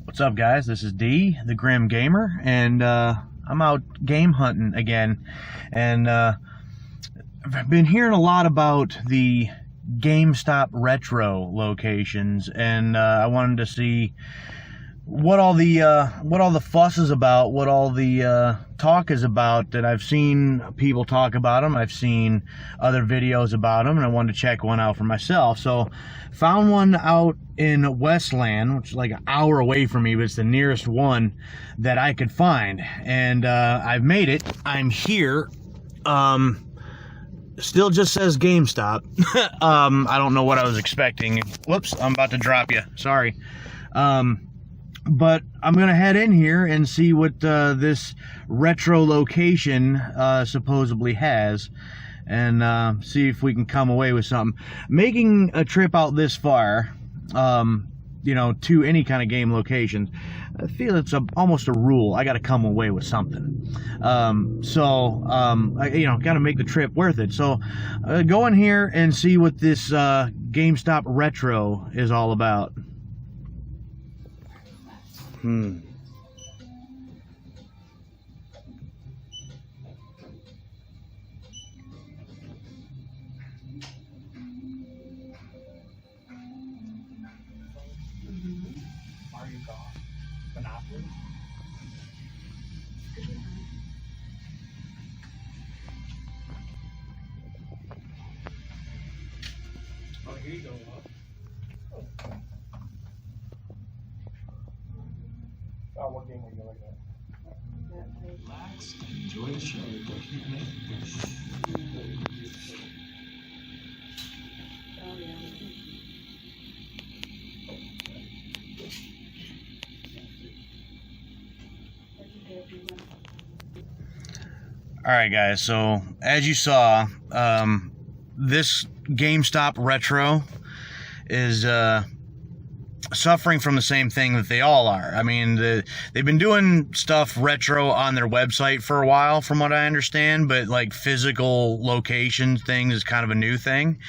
What's up, guys? This is D, the Grim Gamer, and I'm out game hunting again. And I've been hearing a lot about the GameStop Retro locations, and I wanted to see what all the fuss is about, what all the talk is about. That I've seen people talk about them, I've seen other videos about them, and I wanted to check one out for myself. So found one out in Westland, which is like an hour away from me, but it's the nearest one that I could find. And I've made it. I'm here. Still just says GameStop. I don't know what I was expecting. Whoops, I'm about to drop you. Sorry. But I'm going to head in here and see what this retro location supposedly has, and see if we can come away with something. Making a trip out this far, you know, to any kind of game location, I feel it's almost a rule. I got to come away with something. I, you know, got to make the trip worth it. So go in here and see what this GameStop Retro is all about. Are you gone? Monopoly? Oh, here you go. Oh, what game are you looking at? Relax, enjoy the show. Alright, guys, so as you saw, this GameStop Retro is suffering from the same thing that they all are. I mean, they've been doing stuff retro on their website for a while, from what I understand, but like physical location things is kind of a new thing.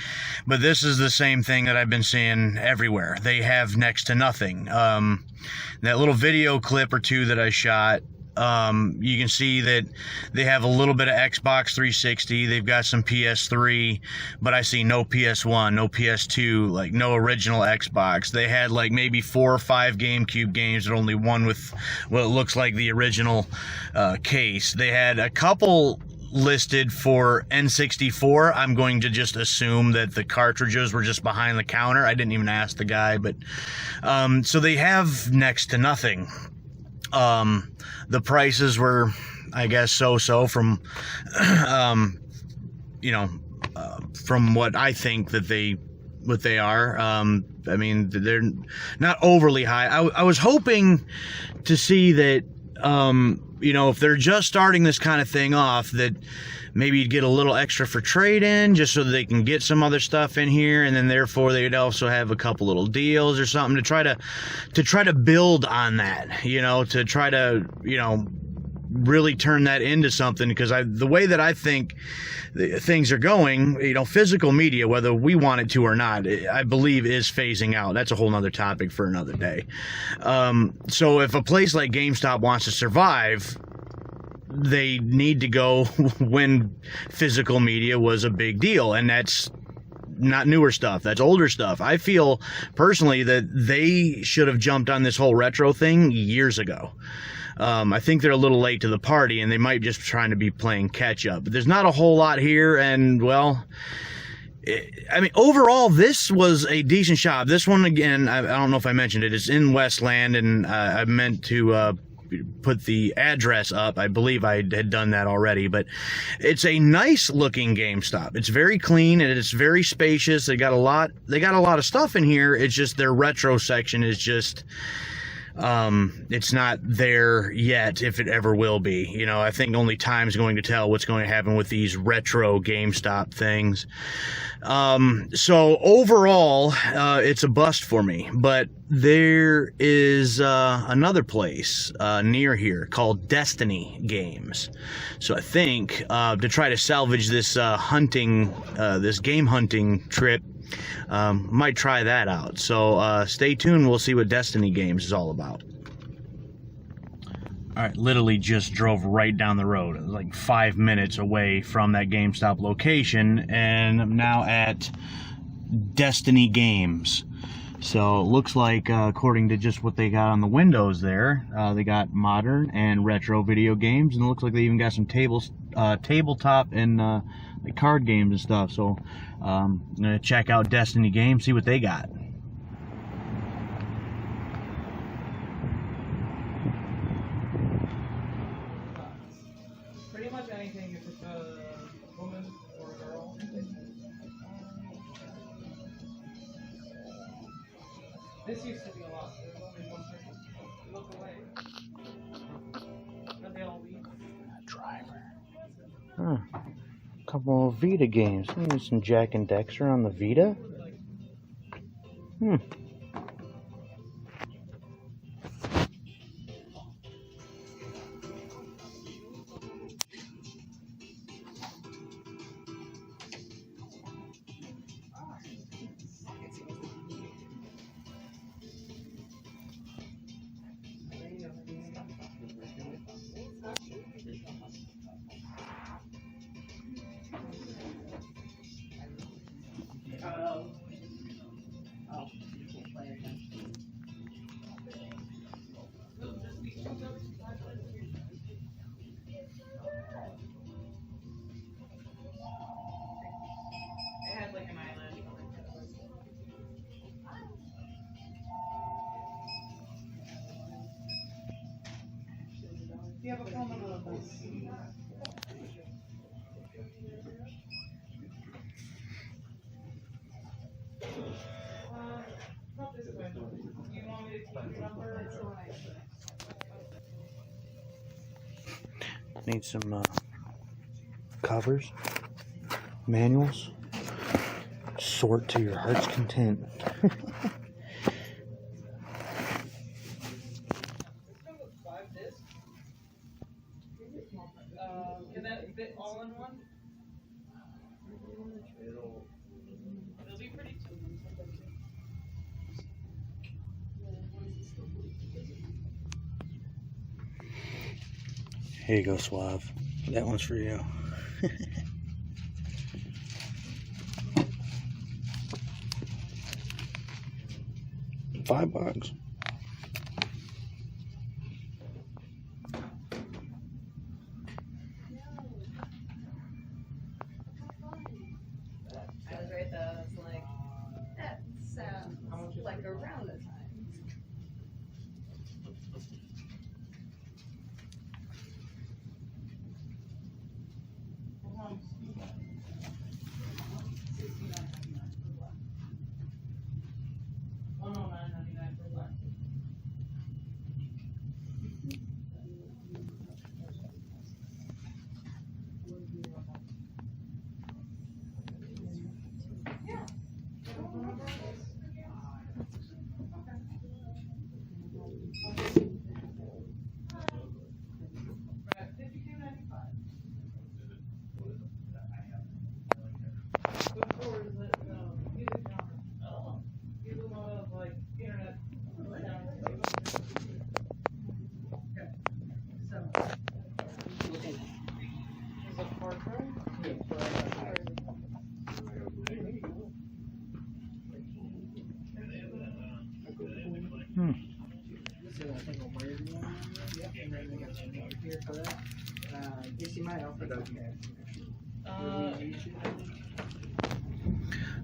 But this is the same thing that I've been seeing everywhere. They have next to nothing. That little video clip or two that I shot, you can see that they have a little bit of Xbox 360, they've got some PS3, but I see no PS1, no PS2, like no original Xbox. They had like maybe 4 or 5 GameCube games, but only one with what looks like the original case. They had a couple listed for N64. I'm going to just assume that the cartridges were just behind the counter. I didn't even ask the guy, but so they have next to nothing. The prices were, I guess, so-so from, you know, from what I think that what they are. I mean, they're not overly high. I was hoping to see that, you know, if they're just starting this kind of thing off, that maybe you'd get a little extra for trade-in, just so that they can get some other stuff in here, and then therefore they'd also have a couple little deals or something to try to build on that, you know, to try to, you know, really turn that into something. Because the way that I think things are going, you know, physical media, whether we want it to or not, I believe is phasing out. That's a whole nother topic for another day. So if a place like GameStop wants to survive, they need to go when physical media was a big deal, and that's not newer stuff, that's older stuff. I feel personally that they should have jumped on this whole retro thing years ago. I think they're a little late to the party, and they might just be trying to be playing catch up. But there's not a whole lot here, and well, I mean, overall, this was a decent shop. This one, again, I don't know if I mentioned it, it's in Westland, and I meant to put the address up. I believe I had done that already, but it's a nice looking GameStop. It's very clean and it's very spacious. They got a lot of stuff in here. It's just their retro section is just it's not there yet, if it ever will be. You know, I think only time's going to tell what's going to happen with these retro GameStop things. So overall, it's a bust for me, but there is another place near here called Destiny Games. So I think to try to salvage this this game hunting trip, might try that out. So stay tuned. We'll see what Destiny Games is all about. All right, literally just drove right down the road. It was like 5 minutes away from that GameStop location, and I'm now at Destiny Games. So it looks like, according to just what they got on the windows there, they got modern and retro video games, and it looks like they even got some tabletop and like card games and stuff. So I'm gonna check out Destiny Games, see what they got. Pretty much anything if it's a woman or a girl. This used to be a lot. There's only one person. Look away. But they all leave. Driver. Huh. A couple of Vita games. Maybe some Jack and Dexter on the Vita. It had like an island. Do you have a phone number of this? Not this way. Do you want me to keep your number? Need some covers, manuals. Sort to your heart's content. Can that fit all in one? It'll be pretty too. Here you go, Suave. That one's for you. $5. I was right though, it's like, that sounds like around the time. $109.99 for black.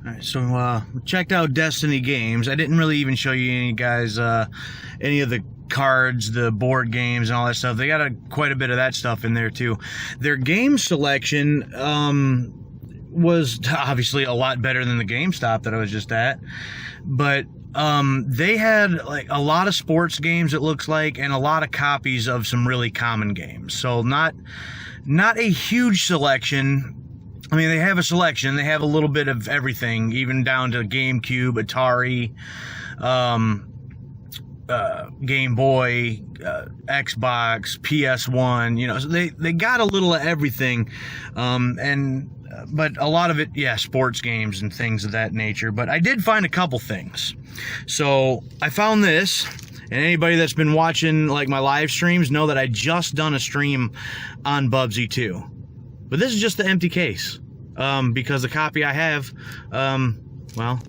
Alright, so checked out Destiny Games. I didn't really even show you any guys, any of the cards, the board games, and all that stuff. They got quite a bit of that stuff in there too. Their game selection was obviously a lot better than the GameStop that I was just at, but they had like a lot of sports games, it looks like, and a lot of copies of some really common games. So not a huge selection. I mean, they have a selection. They have a little bit of everything, even down to GameCube, Atari, Game Boy, Xbox, PS1. You know, so they got a little of everything, but a lot of it, yeah, sports games and things of that nature. But I did find a couple things. So I found this, And anybody that's been watching like my live streams know that I just done a stream on Bubsy 2. But this is just the empty case. Because the copy I have, well,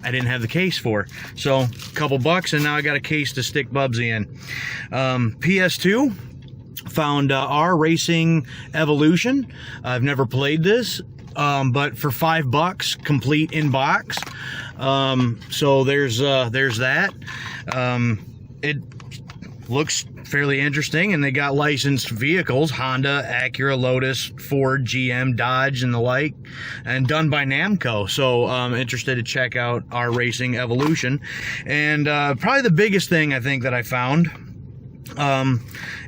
I didn't have the case for. So, a couple bucks, and now I got a case to stick Bubsy in. PS2, found R Racing Evolution. I've never played this, but for $5, complete in box. So there's that. It looks fairly interesting, and they got licensed vehicles: Honda, Acura, Lotus, Ford, GM, Dodge, and the like, and done by Namco. So interested to check out our Racing Evolution. And probably the biggest thing I think that I found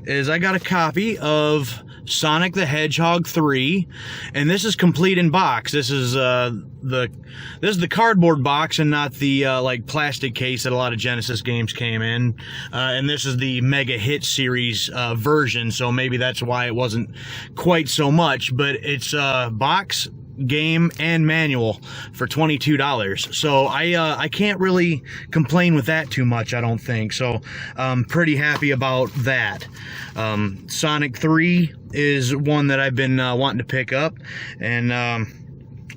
is I got a copy of Sonic the Hedgehog 3, and this is complete in box. This is the cardboard box and not the like plastic case that a lot of Genesis games came in. And this is the Mega Hit Series version, so maybe that's why it wasn't quite so much. But it's box, game, and manual for $22. So I can't really complain with that too much, I don't think. So I'm pretty happy about that. Sonic 3 is one that I've been wanting to pick up, and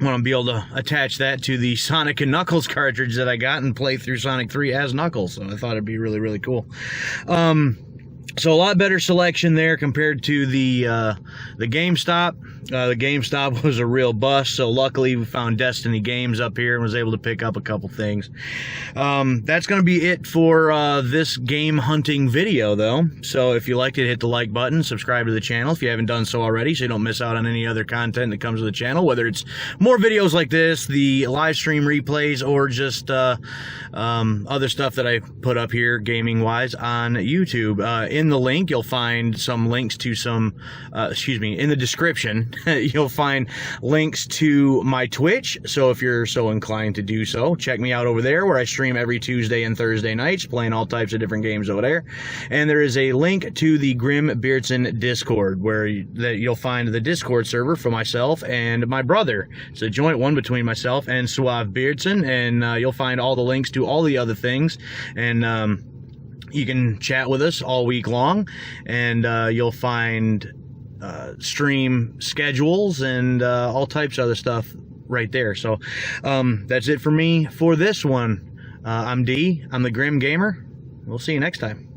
want to be able to attach that to the Sonic and Knuckles cartridge that I got and play through Sonic 3 as Knuckles. So I thought it'd be really, really cool. So a lot better selection there compared to the GameStop. The GameStop was a real bust, so luckily we found Destiny Games up here and was able to pick up a couple things. That's going to be it for this game hunting video, though. So if you liked it, hit the like button, subscribe to the channel if you haven't done so already, so you don't miss out on any other content that comes to the channel, whether it's more videos like this, the live stream replays, or just other stuff that I put up here gaming-wise on YouTube. In the link, you'll find some links to some, in the description, you'll find links to my Twitch. So if you're so inclined to do so, check me out over there, where I stream every Tuesday and Thursday nights, playing all types of different games over there. And there is a link to the Grim Beardson Discord, where you'll find the Discord server for myself and my brother. It's a joint one between myself and Suave Beardson, and you'll find all the links to all the other things. And you can chat with us all week long, and you'll find stream schedules and all types of other stuff right there. So that's it for me for this one. I'm D. I'm the Grim Gamer. We'll see you next time.